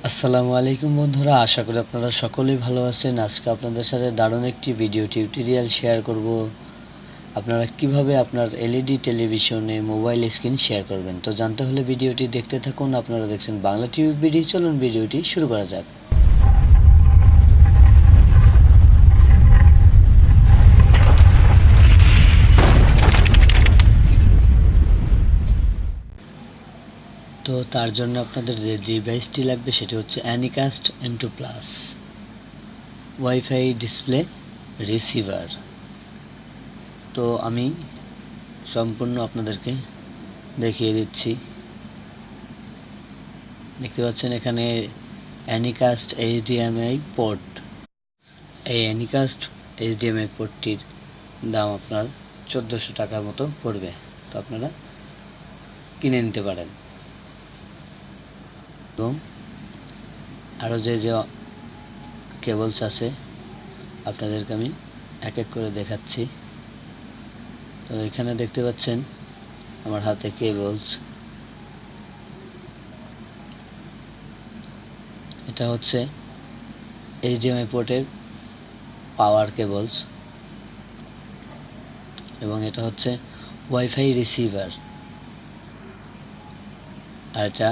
আসসালামু আলাইকুম বন্ধুরা, আশা করি আপনারা সকলেই ভালো আছেন। আজকে আপনাদের সাথে দারুণ একটি ভিডিও টিউটোরিয়াল শেয়ার করব আপনারা কিভাবে আপনার এলইডি টেলিভিশনে মোবাইল স্ক্রিন শেয়ার করবেন। তো জানতে হলে ভিডিওটি দেখতে থাকুন। আপনারা দেখছেন বাংলা টিভি ভিডিও। চলুন ভিডিওটি শুরু করা যাক। তো তার জন্য আপনাদের যে ডিভাইসটি লাগবে সেটি হচ্ছে অ্যানিকাস্ট M2 plus wifi display receiver. তো আমি সম্পূর্ণ আপনাদেরকে দেখিয়ে দিচ্ছি। দেখতে পাচ্ছেন এখানে অ্যানিকাস্ট hdmi পোর্ট। এই অ্যানিকাস্ট hdmi পোর্টটির দাম আপনার 1400 টাকার মতো পড়বে। তো আপনারা কিনে নিতে পারেন। এবং আরও যে কেবলস আছে আপনাদেরকে আমি এক এক করে দেখাচ্ছি। তো এখানে দেখতে পাচ্ছেন আমার হাতে কেবলস। এটা হচ্ছে hdmi পোর্টের পাওয়ার কেবলস এবং এটা হচ্ছে ওয়াইফাই রিসিভার, আর এটা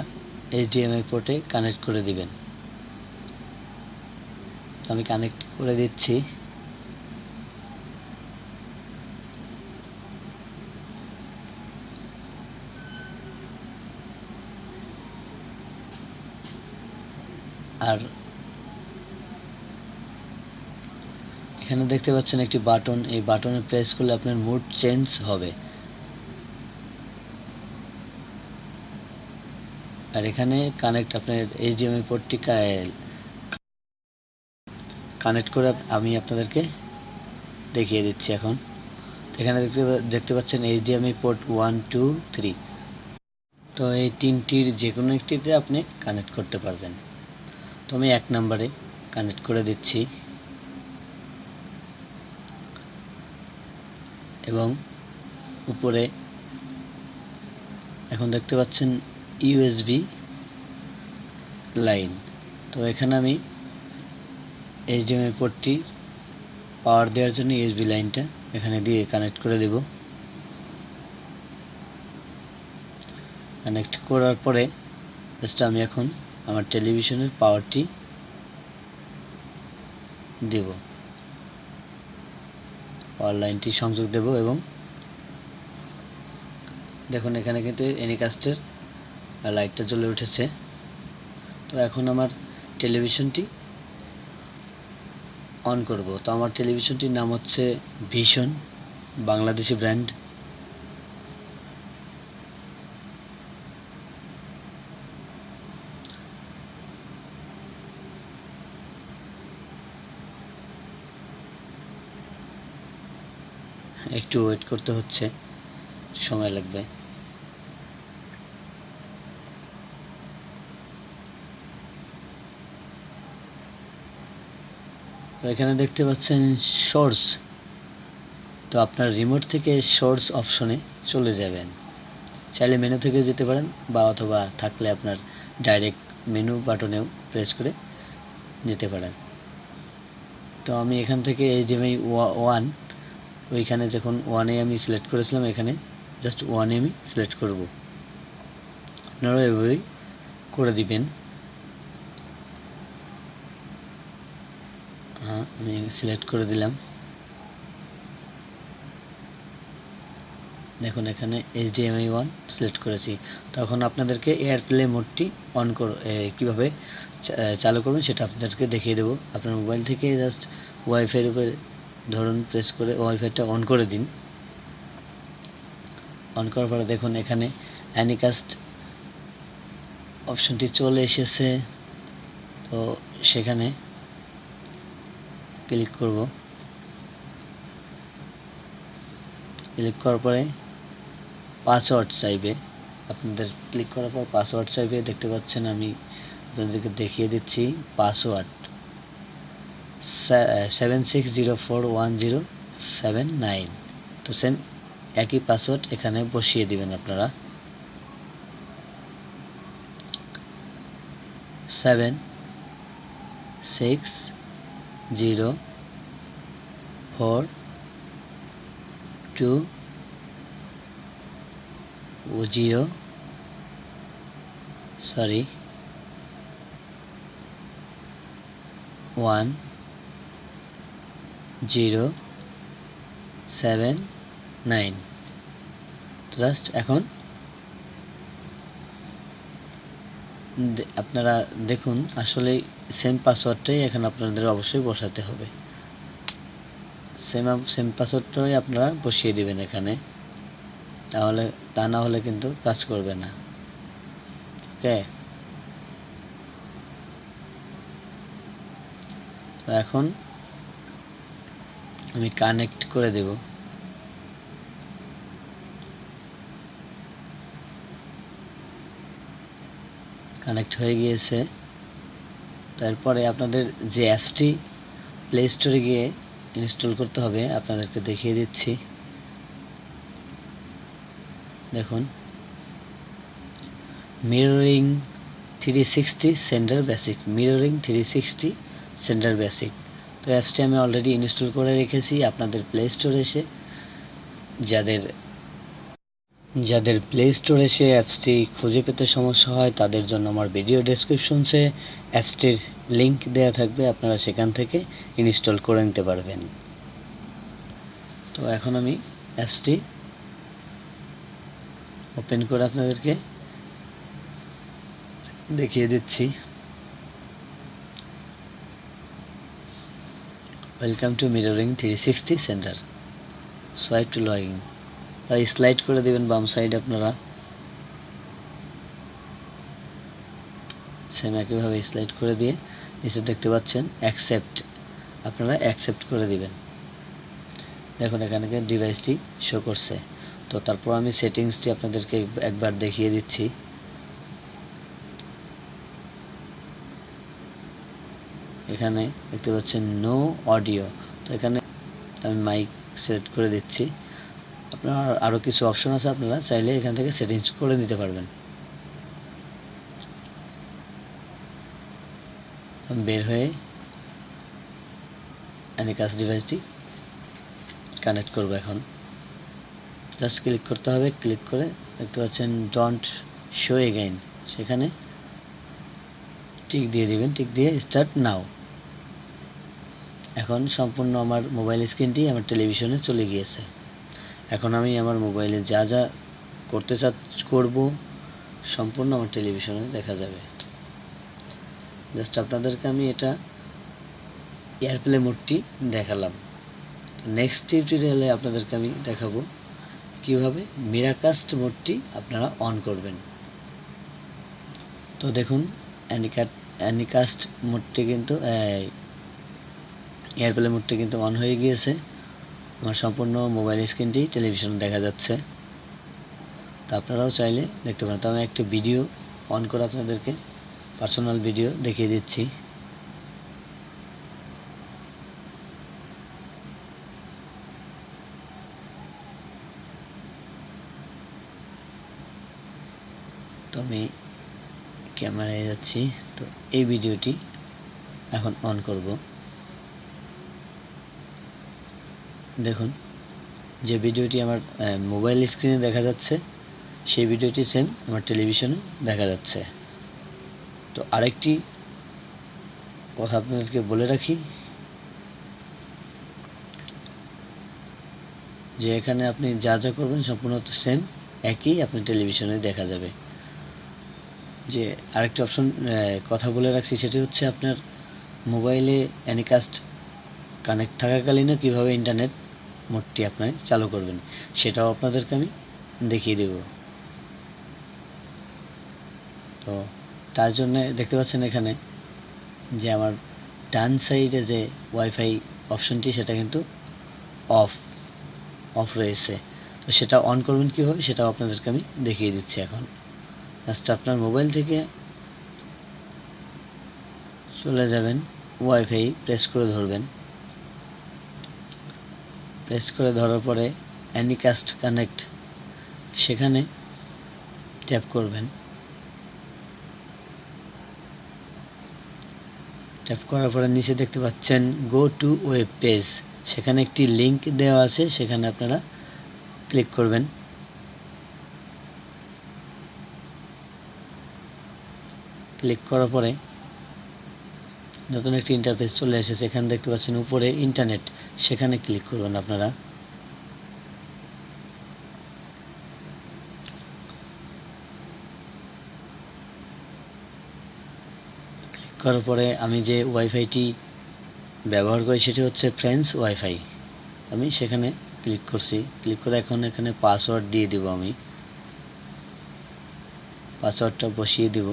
hdmi পোর্টে কানেক্ট করে দিবেন। আমি কানেক্ট করে দিচ্ছি। আর এখানে দেখতে পাচ্ছেন একটি বাটন। এই বাটনে প্রেস করলে আপনার মুড চেঞ্জ হবে। আর এখানে কানেক্ট আপনার hdmi পোর্টটি কানেক্ট করে আমি আপনাদেরকে দেখিয়ে দিচ্ছি এখন। এখানে দেখতে পাচ্ছেন hdmi পোর্ট 1 2 3। তো এই তিনটির যে কোনো একটিতে আপনি কানেক্ট করতে পারবেন। তো আমি 1 নম্বরে কানেক্ট করে দিচ্ছি এবং উপরে এখন দেখতে পাচ্ছেন ইউএসবি লাইন। তো এখানে আমি hdmi পোর্টটি পাওয়ার দেওয়ার জন্য ইউএসবি লাইনটা এখানে দিয়ে কানেক্ট করে দেব। কানেক্ট করার পরে জাস্ট আমি এখন আমার টেলিভিশনের পাওয়ারটি দেব, পাওয়ার লাইনটি সংযোগ দেব এবং দেখুন এখানে কিন্তু অ্যানিকাস্টের লাইটটা জ্বলে উঠেছে। তো এখন আমার টেলিভিশনটি অন করব। তো আমার টেলিভিশনটির নাম হচ্ছে ভিশন, বাংলাদেশি ব্র্যান্ড। একটু ওয়েট করতে হচ্ছে, সময় লাগবে। তো এখানে দেখতে পাচ্ছেন শর্টস। তো আপনার রিমোট থেকে শর্টস অপশনে চলে যাবেন। চাইলে মেনু থেকে যেতে পারেন বা অথবা থাকলে আপনার ডাইরেক্ট মেনু বাটনেও প্রেস করে যেতে পারেন। তো আমি এখান থেকে hdmi 1 ওইখানে যখন 1-এ আমি সিলেক্ট করেছিলাম, এখানে জাস্ট 1-এ আমি সিলেক্ট করব। আপনারাও এভাবেই করে দিবেন। আমি সিলেক্ট করে দিলাম। দেখুন এখানে hdmi 1 সিলেক্ট করেছি। তখন আপনাদেরকে এয়ারপ্লে মোডটি অন কীভাবে চালু করবেন সেটা আপনাদেরকে দেখিয়ে দেবো। আপনার মোবাইল থেকে জাস্ট ওয়াইফাইয়ের উপরে ধরুন প্রেস করে ওয়াইফাইটা অন করে দিন। অন করার পরে দেখুন এখানে অ্যানিকাস্ট অপশনটি চলে এসেছে। তো সেখানে ক্লিক করব। ক্লিক করার পরে পাসওয়ার্ড চাইবে। আপনাদের ক্লিক করার পর পাসওয়ার্ড চাইবে। দেখতে পাচ্ছেন আমি আপনাদেরকে দেখিয়ে দিচ্ছি। পাসওয়ার্ড 76041079। তো সেম একই পাসওয়ার্ড এখানে বসিয়ে দিবেন আপনারা। 7 6 0 4 2 0 sorry 1 0 7 9 জাস্ট এখন আপনারা দেখুন আসলে সেম পাসওয়ার্ডটাই এখানে আপনাদের অবশ্যই বসাতে হবে। সেম পাসওয়ার্ডটাই আপনারা বসিয়ে দিবেন এখানে, তাহলে তা না হলে কিন্তু কাজ করবে না। ওকে, তো এখন আমি কানেক্ট করে দেব। কানেক্ট হয়ে গিয়েছে। তারপরে আপনাদের যে অ্যাপসটি প্লে স্টোরে গিয়ে ইনস্টল করতে হবে আপনাদেরকে দেখিয়ে দিচ্ছি। দেখুন, mirroring 360 centre basic, mirroring 360 centre basic. তো অ্যাপসটি আমি অলরেডি ইনস্টল করে রেখেছি। আপনাদের প্লে স্টোরে এসে যাদের প্লে স্টোরে এসে অ্যাপসটি খুঁজে পেতে সমস্যা হয় তাদের জন্য আমার ভিডিও ডেসক্রিপশনসে অ্যাপসটির লিঙ্ক দেওয়া থাকবে, আপনারা সেখান থেকে ইনস্টল করে নিতে পারবেন। তো এখন আমি অ্যাপসটি ওপেন করে আপনাদেরকে দেখিয়ে দিচ্ছি। Welcome to mirroring 360 center, swipe to login. তাই স্লাইড করে দেবেন বাম সাইডে আপনারা, সেম একইভাবে স্লাইড করে দিয়ে নিচে দেখতে পাচ্ছেন অ্যাকসেপ্ট, আপনারা অ্যাকসেপ্ট করে দিবেন। দেখুন এখানে ডিভাইসটি শো করছে। তো তারপর আমি সেটিংসটি আপনাদেরকে একবার দেখিয়ে দিচ্ছি। এখানে দেখতে পাচ্ছেন নো অডিও, তো এখানে আমি মাইক সিলেক্ট করে দিচ্ছি। আপনার আরও কিছু অপশন আছে, আপনারা চাইলে এখান থেকে সেটিংস করে নিতে পারবেন। আমি বের হয়ে অ্যানিকাস ডিভাইসটি কানেক্ট করব। এখন জাস্ট ক্লিক করতে হবে, ক্লিক করে দেখতে পাচ্ছেন ডোন্ট শো এগেইন, সেখানে টিক দিয়ে দিবেন, টিক দিয়ে স্টার্ট নাও। এখন সম্পূর্ণ আমার মোবাইল স্ক্রিনটি আমার টেলিভিশনে চলে গিয়েছে। এখন আমি আমার মোবাইলে যা যা করব সম্পূর্ণ আমার টেলিভিশনে দেখা যাবে। জাস্ট আপনাদেরকে আমি এটা এয়ারপ্লে মোডটি দেখালাম। নেক্সট টিউটোরিয়ালে আপনাদেরকে আমি দেখাবো কিভাবে মিরাকাস্ট মোডটি আপনারা অন করবেন। তো দেখুন অ্যানিকাস্ট মোডটি কিন্তু এয়ারপ্লে মোডটি কিন্তু অন হয়ে গিয়েছে। আমার সম্পূর্ণ মোবাইল স্ক্রিনটি টেলিভিশন দেখা যাচ্ছে। তো আপনারাও চাইলে দেখতে পারেন। তো আমি একটা ভিডিও অন করে আপনাদেরকে পার্সোনাল ভিডিও দেখিয়ে দিচ্ছি। তো আমি ক্যামেরায় যাচ্ছি, তো এই ভিডিওটি এখন অন করব। দেখুন যে ভিডিওটি আমার মোবাইল স্ক্রিনে দেখা যাচ্ছে সেই ভিডিওটি সেম আমার টেলিভিশনে দেখা যাচ্ছে। তো আরেকটি কথা আপনাদেরকে বলে রাখি যে এখানে আপনি যা যা করবেন সম্পূর্ণ সেম একই আপনার টেলিভিশনে দেখা যাবে। যে আরেকটি অপশন কথা বলে রাখছি, সেটি হচ্ছে আপনার মোবাইলে অ্যানিকাস্ট কানেক্ট থাকাকালীনও কীভাবে ইন্টারনেট মোডটি আপনার চালু করবেন সেটাও আপনাদেরকে আমি দেখিয়ে দেব। তো তার জন্য দেখতে পাচ্ছেন এখানে যে আমার ডান সাইডে যে ওয়াইফাই অপশনটি সেটা কিন্তু অফ রয়েছে। তো সেটা অন করবেন কীভাবে সেটাও আপনাদেরকে আমি দেখিয়ে দিচ্ছি। এখন জাস্ট আপনার মোবাইল থেকে চলে যাবেন, ওয়াইফাই প্রেস করে ধরবেন। প্রেস করে ধরার পরে অ্যানিকাস্ট কানেক্ট সেখানে ট্যাপ করবেন। ট্যাপ করার পরে নিচে দেখতে পাচ্ছেন গো টু ওয়েব পেজ, সেখানে একটি লিংক দেওয়া আছে, সেখানে আপনারা ক্লিক করবেন। ক্লিক করার পরে নতুন একটি ইন্টারফেস চলে এসেছে, এখানে দেখতে পাচ্ছেন উপরে ইন্টারনেট, সেখানে ক্লিক করবেন আপনারা। ক্লিক করার পরে আমি যে ওয়াইফাইটি ব্যবহার করি সেটি হচ্ছে ফ্রেন্ডস ওয়াইফাই, আমি সেখানে ক্লিক করছি। ক্লিক করে এখন এখানে পাসওয়ার্ড দিয়ে দেব, আমি পাসওয়ার্ডটা বসিয়ে দেব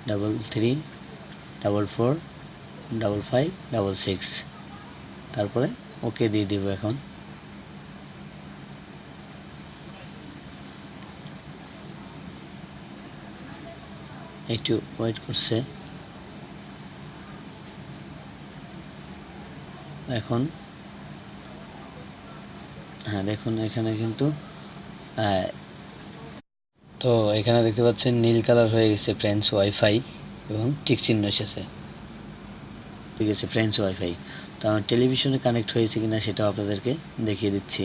33445566, তারপরে ওকে দিয়ে দেব। এখন একটু ওয়েট করছে, এখন হ্যাঁ দেখুন এখানে কিন্তু তো এখানে দেখতে পাচ্ছেন নীল কালার হয়ে গেছে ফ্রেন্ডস ওয়াইফাই এবং টিক চিহ্ন এসেছে, ঠিক আছে ফ্রেন্ডস ওয়াইফাই। তো আমার টেলিভিশনে কানেক্ট হয়েছে কিনা সেটাও আপনাদেরকে দেখিয়ে দিচ্ছি।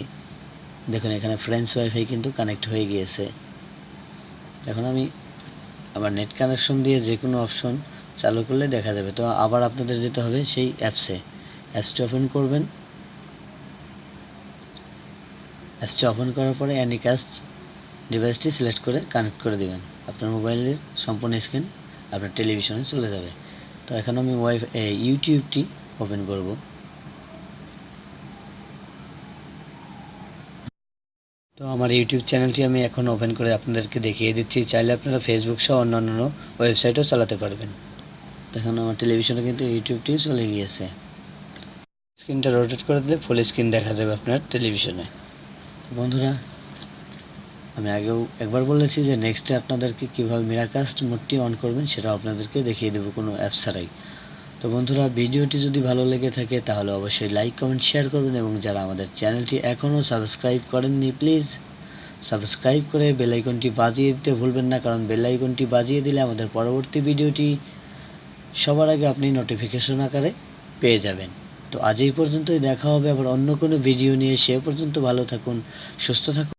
দেখুন এখানে ফ্রেন্ডস ওয়াইফাই কিন্তু কানেক্ট হয়ে গিয়েছে। এখন আমি আবার নেট কানেকশন দিয়ে যে কোনো অপশন চালু করলে দেখা যাবে। তো আবার আপনাদের যেতে হবে সেই অ্যাপসটি ওপেন করবেন। অ্যাপসটি ওপেন করার পরে অ্যানিকাস্ট ডিভাইসটি সিলেক্ট করে কানেক্ট করে দেবেন। আপনার মোবাইলের সম্পূর্ণ স্ক্রিন আপনার টেলিভিশনে চলে যাবে। তো এখন আমি ইউটিউবটি ওপেন করব। তো আমার ইউটিউব চ্যানেলটি আমি এখন ওপেন করে আপনাদেরকে দেখিয়ে দিচ্ছি। চাইলে আপনারা ফেসবুক সহ অন্যান্য ওয়েবসাইটও চালাতে পারবেন। তো এখন আমার টেলিভিশনে কিন্তু ইউটিউবটি চলে গিয়েছে। স্ক্রিনটা রোটেট করে দিলে ফুল স্ক্রিন দেখা যাবে আপনার টেলিভিশনে। বন্ধুরা, আমি আগেও একবার বলেছি যে নেক্সটে আপনাদেরকে কীভাবে মিরাকাস্ট মোডটি অন করবেন সেটাও আপনাদেরকে দেখিয়ে দেবো কোনো অ্যাপস ছাড়াই। তো বন্ধুরা, ভিডিওটি যদি ভালো লেগে থাকে তাহলে অবশ্যই লাইক কমেন্ট শেয়ার করবেন, এবং যারা আমাদের চ্যানেলটি এখনও সাবস্ক্রাইব করেননি প্লিজ সাবস্ক্রাইব করে বেল আইকনটি বাজিয়ে দিতে ভুলবেন না, কারণ বেল আইকনটি বাজিয়ে দিলে আমাদের পরবর্তী ভিডিওটি সবার আগে আপনি নোটিফিকেশন আকারে পেয়ে যাবেন। তো আজ এই পর্যন্তই, দেখা হবে আবার অন্য কোনো ভিডিও নিয়ে। সে পর্যন্ত ভালো থাকুন, সুস্থ থাকুন।